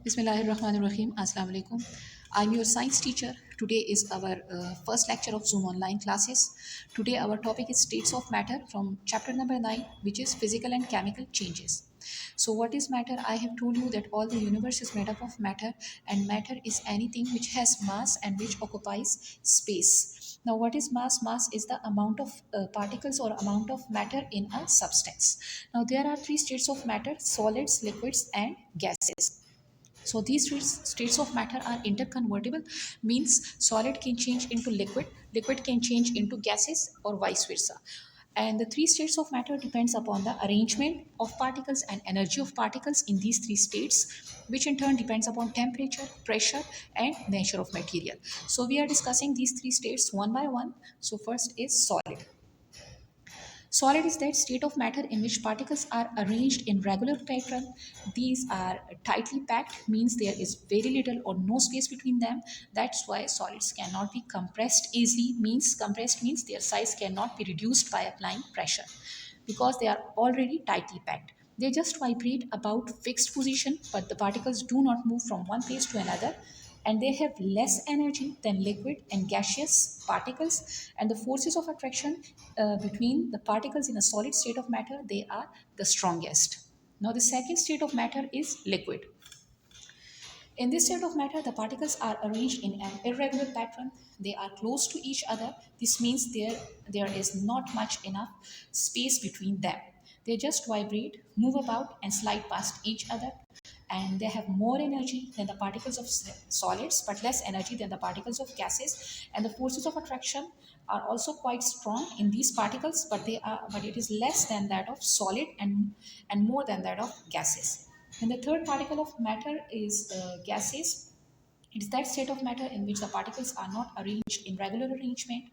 Bismillahirrahmanirrahim. Assalamu alaikum. I'm your science teacher. Today is our first lecture of Zoom online classes. Today our topic is states of matter from chapter number 9, which is physical and chemical changes. So what is matter? I have told you that all the universe is made up of matter, and matter is anything which has mass and which occupies space. Now what is mass? Mass is the amount of particles or amount of matter in a substance. Now there are three states of matter: solids, liquids and gases. So these states of matter are interconvertible, means solid can change into liquid, liquid can change into gases, or vice versa. And the three states of matter depends upon the arrangement of particles and energy of particles in these three states, which in turn depends upon temperature, pressure and nature of material. So we are discussing these three states one by one. So first is solid. Solid is that state of matter in which particles are arranged in regular pattern. These are tightly packed, means there is very little or no space between them. That's why solids cannot be compressed easily, means compressed means their size cannot be reduced by applying pressure because they are already tightly packed. They just vibrate about fixed position, but the particles do not move from one place to another, and they have less energy than liquid and gaseous particles. And the forces of attraction between the particles in a solid state of matter, they are the strongest. Now the second state of matter is liquid. In this state of matter, the particles are arranged in an irregular pattern. They are close to each other. This means there is not much enough space between them. They just vibrate, move about, and slide past each other. And they have more energy than the particles of solids, but less energy than the particles of gases. And the forces of attraction are also quite strong in these particles, but it is less than that of solid and more than that of gases. And the third particle of matter is gases. It is that state of matter in which the particles are not arranged in regular arrangement.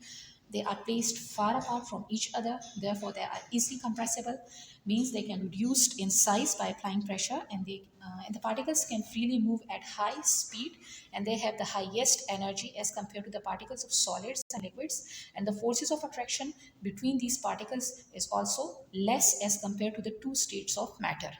They are placed far apart from each other, therefore they are easily compressible, means they can be reduced in size by applying pressure, and the particles can freely move at high speed, and they have the highest energy as compared to the particles of solids and liquids, and the forces of attraction between these particles is also less as compared to the two states of matter.